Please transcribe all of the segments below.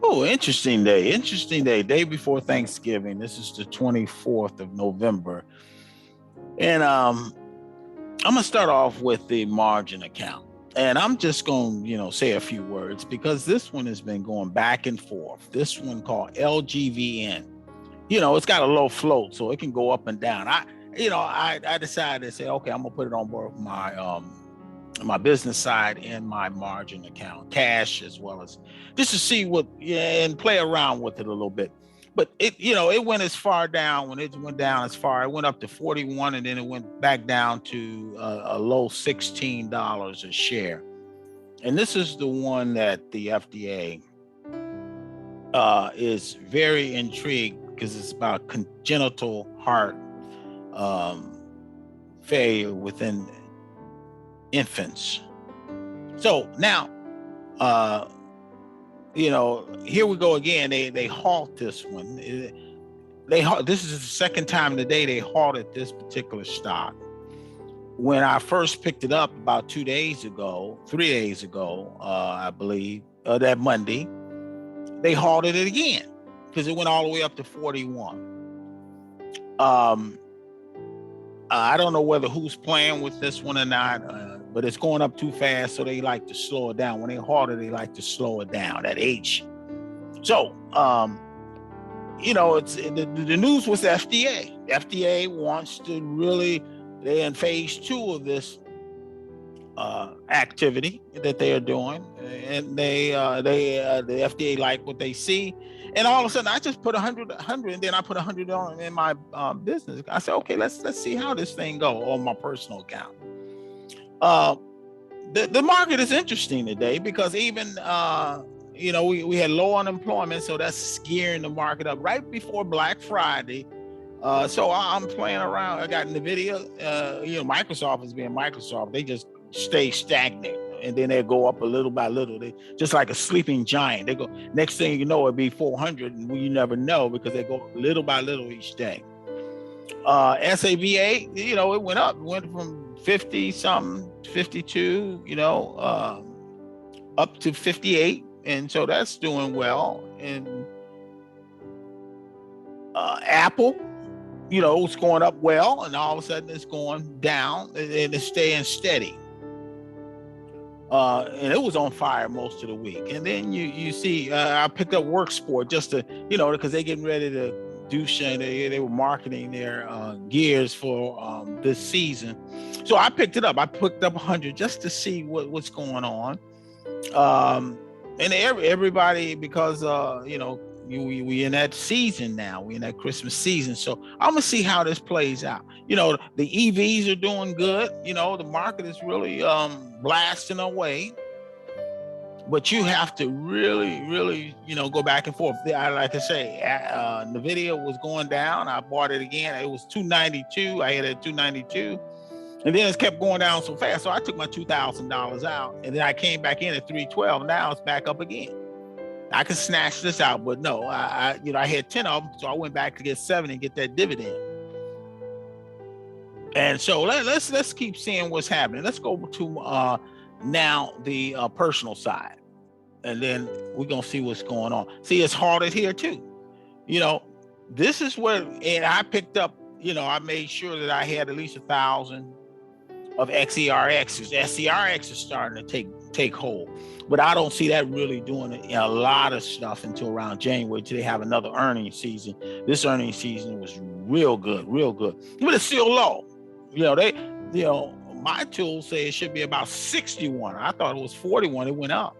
Oh, interesting day. Interesting day. Day before Thanksgiving. This is the 24th of November. And I'm gonna start off with the margin account. And I'm just gonna, say a few words because this one has been going back and forth. This one called LGVN. It's got a low float, so it can go up and down. I decided to say, okay, I'm gonna put it on both my business side and my margin account, cash as well as just to see and play around with it a little bit. But it went as far down when it went down as far. It went up to 41, and then it went back down to a low $16 a share. And this is the one that the FDA is very intrigued because it's about congenital heart failure within infants. So now, here we go again. They halt this one. This is the second time today they halted this particular stock. When I first picked it up about 3 days ago, I believe, that Monday, they halted it again because it went all the way up to 41. I don't know whether who's playing with this one or not, but it's going up too fast, so they like to slow it down. When they halt it, they like to slow it down, that H. So, it's the news was FDA. FDA wants to really, they're in phase 2 of this activity that they are doing, and the FDA like what they see. And all of a sudden, I just put 100, and then I put 100 on in my business. I said, okay, let's see how this thing go on my personal account. The market is interesting today because even we had low unemployment, so that's gearing the market up right before Black Friday. So I'm playing around. I got NVIDIA. Microsoft is being Microsoft. They just stay stagnant, and then they go up a little by little. They just like a sleeping giant. They go, next thing you know, it'll be 400, and you never know because they go little by little each day. SAVA, it went up. It went from 50 something, 52, up to 58, and so that's doing well. And Apple, it's going up well, and all of a sudden it's going down, and it's staying steady. And it was on fire most of the week. And then you see, I picked up Worksport just to, because they're getting ready to do shit. They were marketing their gears for this season. So I picked it up. I picked up 100 just to see what's going on. And everybody, because, we in that season now. We in that Christmas season. So I'm going to see how this plays out. The EVs are doing good. The market is really blasting away. But you have to really, really, go back and forth. Like I say, NVIDIA was going down. I bought it again. It was 292. I had it at 292. And then it kept going down so fast. So I took my $2,000 out. And then I came back in at 312. Now it's back up again. I could snatch this out, but no, I had 10 of them, so I went back to get 7 and get that dividend. And so let's keep seeing what's happening. Let's go to now the personal side, and then we're gonna see what's going on. See, it's halted here too. This is where, and I picked up. I made sure that I had at least 1,000 of XERXs. SCRX is starting to take hold. But I don't see that really doing a lot of stuff until around January, till they have another earnings season. This earnings season was real good, but it's still low. My tools say it should be about 61. I thought it was 41. It went up.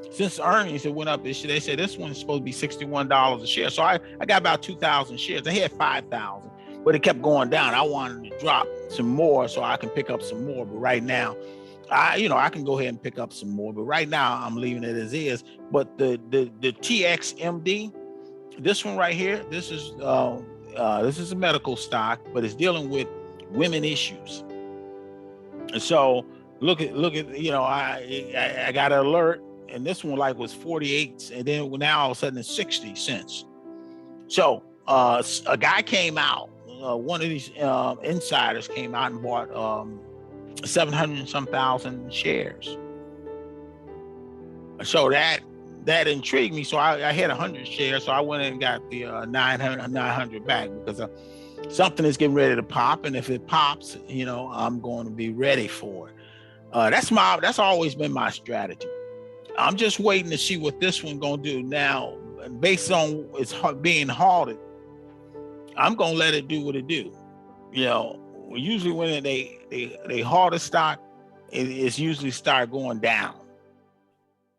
Since earnings, it went up. They said this one's supposed to be $61 a share. So I got about 2,000 shares. I had 5,000, but it kept going down. I wanted to drop some more so I can pick up some more. But right now, I can go ahead and pick up some more, but right now I'm leaving it as is. But the TXMD, this one right here, this is a medical stock, but it's dealing with women issues. And so look at I got an alert, and this one was 48, and then now all of a sudden it's 60 cents. So a guy came out, one of these insiders came out and bought 700 and some thousand shares. So that that intrigued me. So I had 100 shares. So I went and got the 900 back because something is getting ready to pop. And if it pops, I'm going to be ready for it. That's always been my strategy. I'm just waiting to see what this one going to do now. Based on it's being halted, I'm going to let it do what it do. Usually when they halt a stock, it's usually start going down.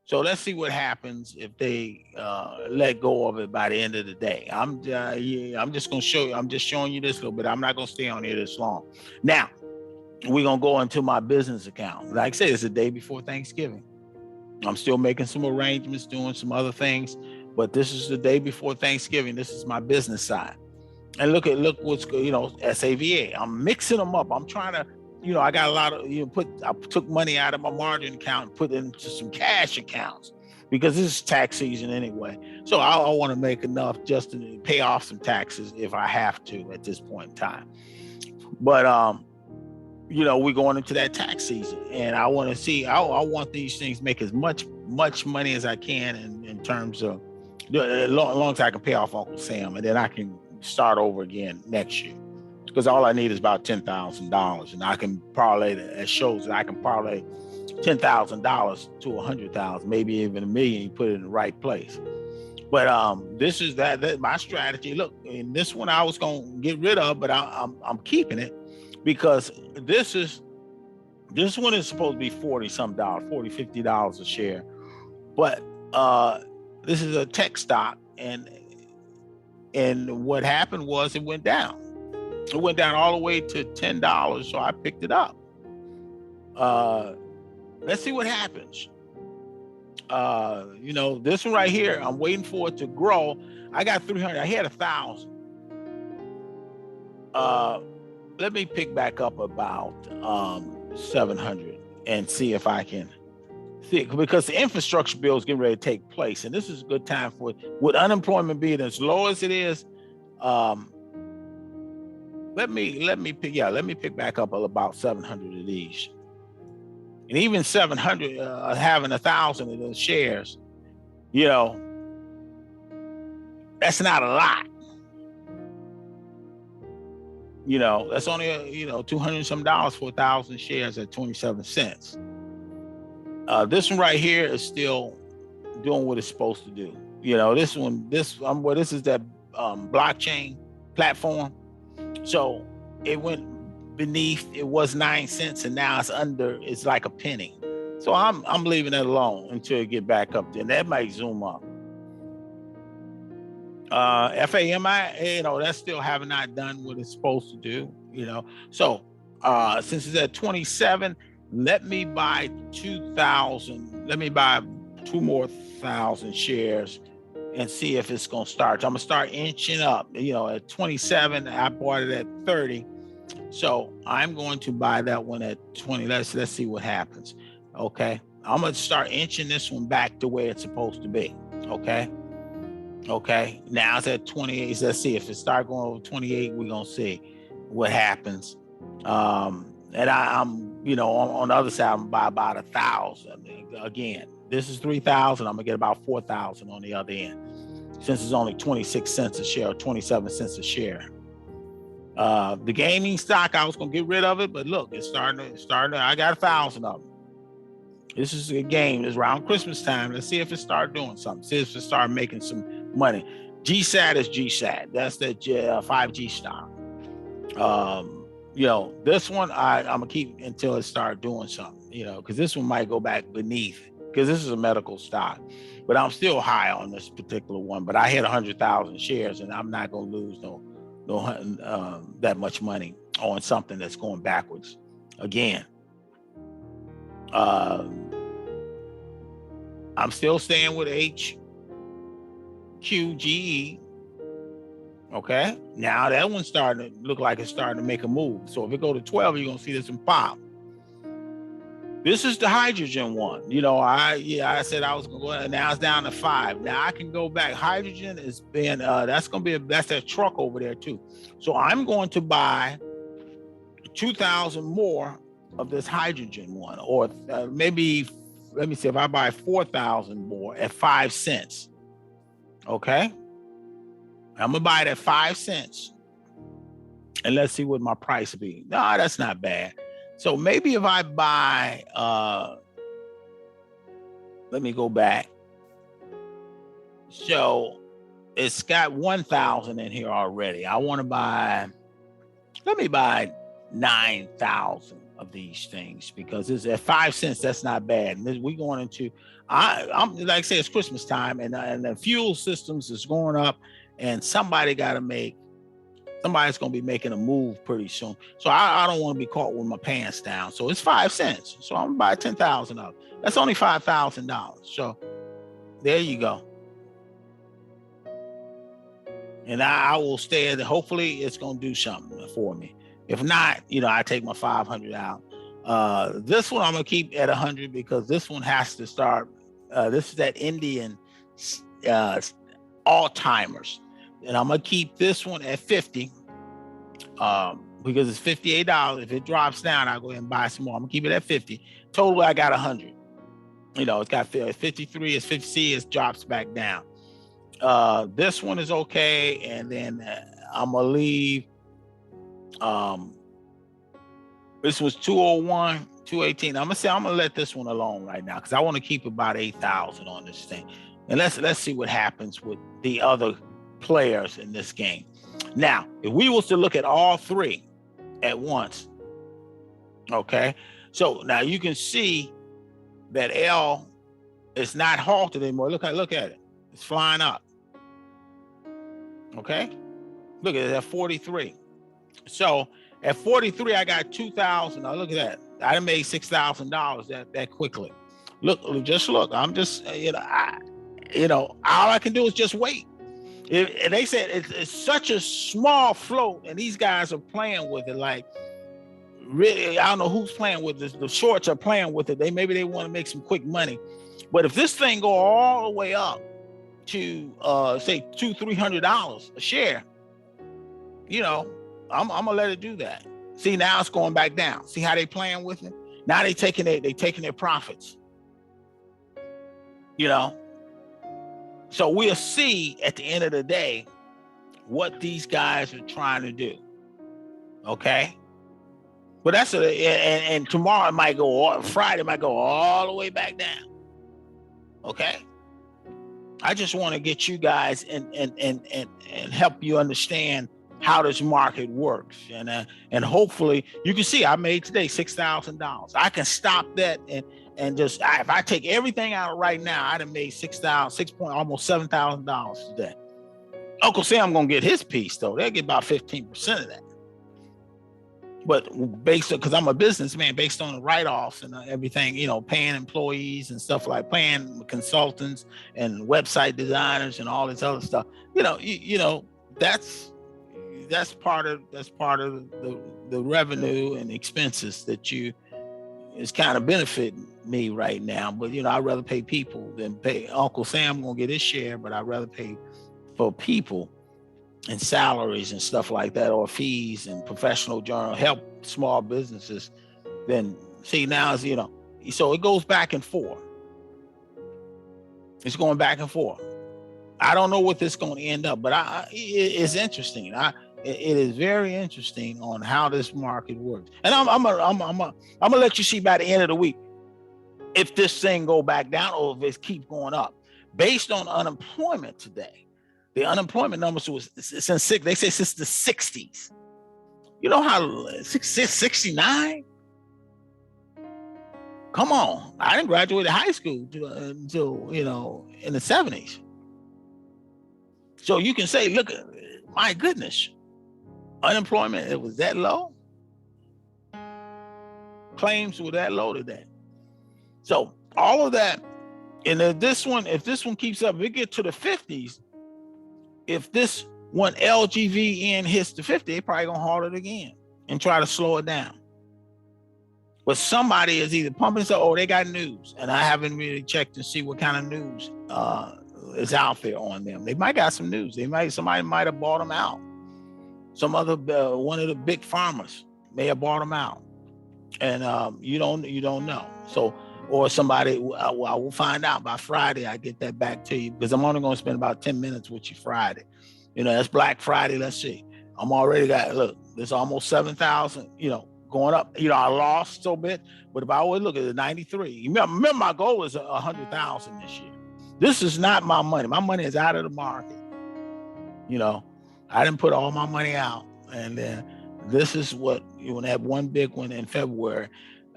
So let's see what happens if they let go of it by the end of the day. I'm just going to show you. I'm just showing you this little bit. I'm not going to stay on here this long. Now, we're going to go into my business account. Like I said, it's the day before Thanksgiving. I'm still making some arrangements, doing some other things, but this is the day before Thanksgiving. This is my business side. And look what's good, SAVA. I'm mixing them up. I'm trying to, I got a lot of, I took money out of my margin account and put it into some cash accounts because this is tax season anyway. So I want to make enough just to pay off some taxes if I have to at this point in time. But, we're going into that tax season, and I want to see. I want these things make as much money as I can in terms of as long as I can pay off Uncle Sam, and then I can start over again next year. Because all I need is about $10,000, and I can parlay that shows that I can parlay $10,000 to $100,000, maybe even $1 million. You put it in the right place. But this is that my strategy. Look, in this one I was going to get rid of, but I'm keeping it. Because this one is supposed to be $40 $50 a share, but this is a tech stock, and what happened was it went down. It went down all the way to $10, so I picked it up. Let's see what happens. This one right here, I'm waiting for it to grow. I got 300. I had 1,000. Let me pick back up about 700 and see if I can see, because the infrastructure bill is getting ready to take place, and this is a good time for it. With unemployment being as low as it is, let me pick back up about 700 of these, and even 700 having 1,000 of those shares, that's not a lot. That's only $200 some for 1,000 shares at 27 cents. This one right here is still doing what it's supposed to do. This is that blockchain platform. So it went beneath. It was 9 cents, and now it's like a penny. So I'm leaving it alone until it get back up there. And that might zoom up. FAMI, that's still have not done what it's supposed to do, So since it's at 27, let me buy 2,000. Let me buy 2 more 1,000 shares and see if it's going to start. I'm going to start inching up. At 27, I bought it at 30. So I'm going to buy that one at 20. Let's see what happens. Okay. I'm going to start inching this one back to where it's supposed to be. Okay, now it's at 28. Let's see if it start going over 28. We're gonna see what happens. And I'm, on the other side, I'm gonna buy about 1,000. Again, this is 3,000. I'm gonna get about 4,000 on the other end, since it's only 26 cents a share or 27 cents a share. The gaming stock, I was gonna get rid of it, but look, it's starting. I got 1,000 of them. This is a game. It's around Christmas time. Let's see if it start doing something. See if it start making some money. GSAT is GSAT. That's that 5G stock. This one I'm gonna keep until it start doing something. Because this one might go back beneath. Because this is a medical stock, but I'm still high on this particular one. But I had 100,000 shares, and I'm not gonna lose that much money on something that's going backwards again. I'm still staying with HQGE. Okay, now that one's starting to look like it's starting to make a move. So if it go to 12, you're gonna see this one pop. This is the hydrogen one. I said I was gonna go. Now it's down to 5. Now I can go back. Hydrogen is been that's that truck over there too. So I'm going to buy 2,000 more of this hydrogen one, or maybe let me see, if I buy 4,000 more at 5 cents, okay? I'm gonna buy it at 5 cents. And let's see what my price will be. No, that's not bad. So maybe if I buy, let me go back. So it's got 1,000 in here already. I want to buy, let me buy 9,000 of these things because it's at 5 cents. That's not bad. And we going into, I'm like I say, it's Christmas time and the fuel systems is going up and somebody's going to be making a move pretty soon. So I don't want to be caught with my pants down. So it's 5 cents. So I'm going to buy 10,000 of it. That's only $5,000. So there you go. And I will stay at it. Hopefully it's going to do something for me. If not, I take my 500 out. This one I'm going to keep at 100 because this one has to start. This is that Indian all-timers. And I'm going to keep this one at 50 because it's $58. If it drops down, I'll go ahead and buy some more. I'm going to keep it at 50. Total, I got 100. It's got 53, it's 50, it drops back down. This one is okay. And then I'm going to leave. This was 201, 218. I'm going to let this one alone right now because I want to keep about 8,000 on this thing. And let's see what happens with the other players in this game. Now, if we was to look at all three at once, okay, so now you can see that L is not halted anymore. Look at it. It's flying up. Okay, look at it at 43. So at 43, I got 2,000. Now look at that. I done made $6,000 that quickly. Look, just look. I'm just, all I can do is just wait. And they said it's such a small float, and these guys are playing with it. Like, really, I don't know who's playing with this. The shorts are playing with it. Maybe they want to make some quick money. But if this thing go all the way up to say $200-$300 a share, I'm gonna let it do that. See, now it's going back down. See how they playing with it? Now they taking their profits. So we'll see at the end of the day what these guys are trying to do. Okay. But that's and tomorrow it might go, Friday might go all the way back down. Okay. I just want to get you guys and help you understand how this market works. And hopefully you can see I made today $6,000. I can stop that and just, if I take everything out right now, I'd have made almost $7,000 today. Uncle Sam gonna get his piece though. They'll get about 15% of that. But because I'm a businessman, based on the write-offs and everything, paying employees and stuff like paying consultants and website designers and all this other stuff, that's part of the revenue and expenses that is kind of benefiting me right now. But I'd rather pay people than pay Uncle Sam. Gonna get his share, but I'd rather pay for people and salaries and stuff like that, or fees and professional journal, help small businesses. Then see now is so it goes back and forth. It's going back and forth. I don't know what this is going to end up, but it's interesting. It is very interesting on how this market works. And I'm gonna let you see by the end of the week if this thing go back down or if it keeps going up. Based on unemployment today, the unemployment numbers they say since the 60s. You know how 69? Come on, I didn't graduate high school until in the 70s. So you can say, look, my goodness, unemployment, it was that low. Claims were that low today. So all of that, and if this one keeps up, if it get to the 50s, if this one LGVN hits the 50, they probably gonna halt it again and try to slow it down. But somebody is either pumping stuff, or they got news, and I haven't really checked to see what kind of news is out there on them. They might got some news. Somebody might have bought them out. Some other one of the big farmers may have bought them out, and you don't know. So or somebody, I will find out by Friday. I get that back to you, because I'm only going to spend about 10 minutes with you Friday. That's Black Friday. Let's see. I'm already got, look, there's almost 7,000, going up. I lost so bit, but if I always look at the 93, remember my goal is 100,000 this year. This is not my money. My money is out of the market. I didn't put all my money out, and then this is what you want to have, one big one in February,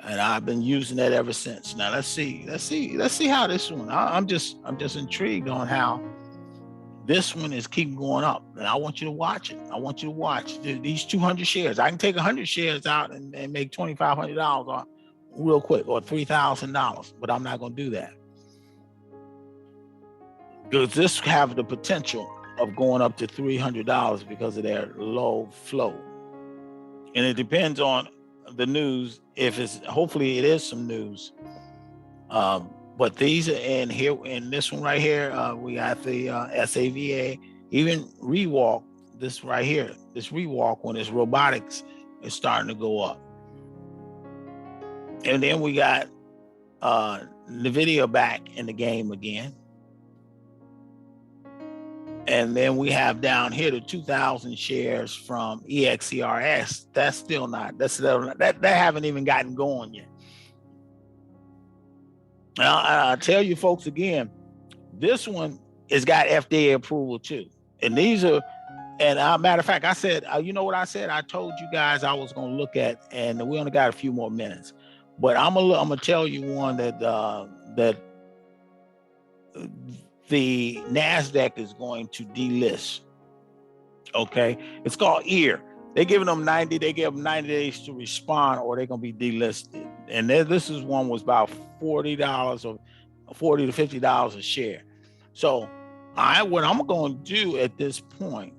and I've been using that ever since. Now let's see how this one. I'm just intrigued on how this one is keeping going up, and I want you to watch it. I want you to watch these 200 shares. I can take 100 shares out and make $2,500 real quick, or $3,000, but I'm not going to do that, because this have the potential of going up to $300 because of their low flow. And it depends on the news. Hopefully it is some news. But these are in here, in this one right here, we got the SAVA, even Rewalk, this right here, this Rewalk, when it's robotics, is starting to go up. And then we got NVIDIA back in the game again. And then we have down here the 2,000 shares from EXERS. That's still not, that haven't even gotten going yet. Now, I'll tell you folks again, this one has got FDA approval too. And these are, and matter of fact, I said, you know what I said? I told you guys I was going to look at, and we only got a few more minutes, but I'm gonna tell you one that the NASDAQ is going to delist. Okay, it's called EAR. They give them 90 days to respond, or they're gonna be delisted. And this is one was about $40 or $40 to $50 a share. So what I'm going to do at this point,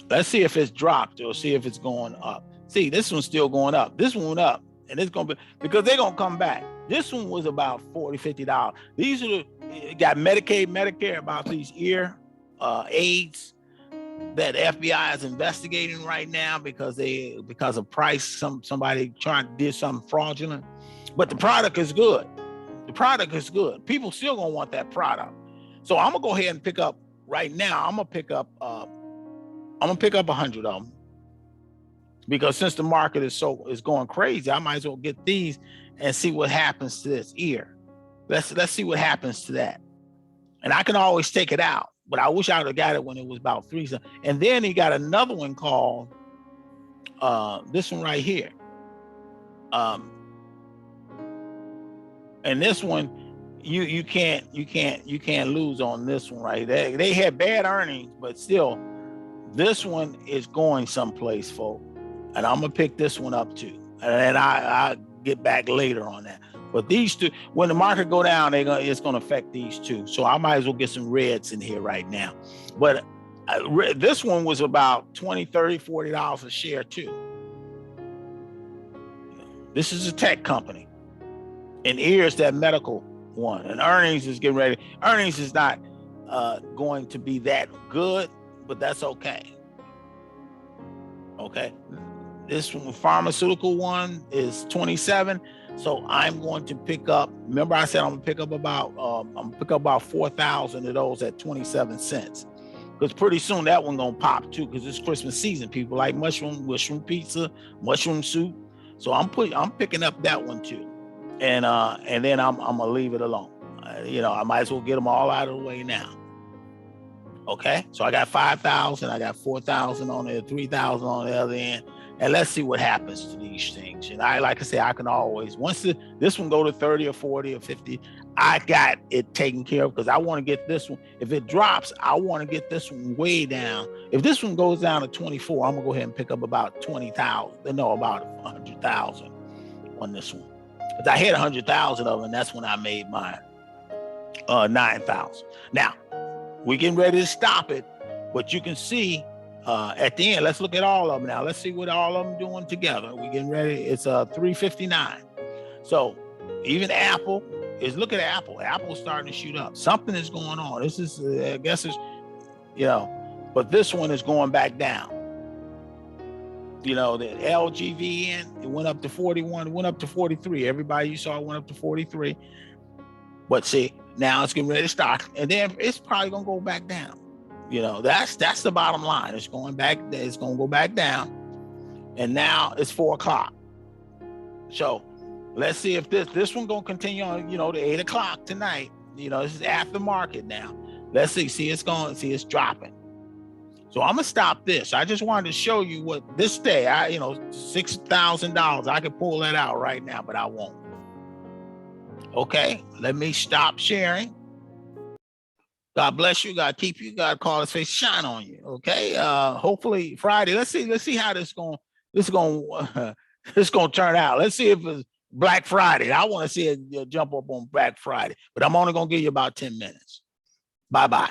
let's see if it's dropped or see if it's going up. See, this one's still going up. This one went up, and it's going to be, because they're going to come back. This one was about $40, $50. These are got Medicaid, Medicare, about these ear aids that FBI is investigating right now because of price. Somebody trying to do something fraudulent, but the product is good. The product is good. People still gonna want that product. So I'm gonna go ahead and pick up right now. I'm gonna pick up 100 of them, because since the market is going crazy, I might as well get these and see what happens to this ear. Let's see what happens to that. And I can always take it out, but I wish I would have got it when it was about 3. And then he got another one called this one right here. And this one, you can't lose on this one right there. They had bad earnings, but still, this one is going someplace, folks. And I'm gonna pick this one up too. And I'll get back later on that. But these two, when the market go down, it's gonna affect these two. So I might as well get some reds in here right now. But this one was about $20, $30, $40 a share too. This is a tech company. And here's that medical one. And earnings is getting ready. Earnings is not going to be that good, but that's okay. Okay. This one, pharmaceutical one, is 27. So I'm going to pick up, remember I said I'm gonna pick up about 4,000 of those at 27 cents. Because pretty soon that one gonna pop too, because it's Christmas season. People like mushroom pizza, mushroom soup. So I'm picking up that one too. And then I'm gonna leave it alone. I might as well get them all out of the way now. Okay, so I got 5,000, I got 4,000 on there, 3,000 on the other end. And let's see what happens to these things. And like I say, I can always, once this one go to 30 or 40 or 50, I got it taken care of, because I want to get this one. If it drops, I want to get this one way down. If this one goes down to 24, I'm gonna go ahead and pick up about 20,000. No, about 100,000 on this one. Because I had 100,000 of them, and that's when I made my 9,000. Now, we're getting ready to stop it, but you can see at the end, let's look at all of them now. Let's see what all of them doing together. We're getting ready. It's 359. So even Apple is, look at Apple. Apple's starting to shoot up. Something is going on. This is, I guess it's, but this one is going back down. The LGVN, it went up to 41, it went up to 43. Everybody you saw went up to 43. But see, now it's getting ready to start, and then it's probably gonna go back down. You know, that's the bottom line. It's going back. It's gonna go back down, and now it's 4 o'clock. So let's see if this one gonna continue on. You know, to 8 o'clock tonight. You know, this is after market now. Let's see. See, it's dropping. So I'm gonna stop this. I just wanted to show you what this day. $6,000. I could pull that out right now, but I won't. Okay, let me stop sharing. God bless you. God keep you. God call His face shine on you. Okay. Hopefully Friday. Let's see how this going to turn out. Let's see if it's Black Friday. I want to see it jump up on Black Friday, but I'm only gonna give you about 10 minutes. Bye-bye.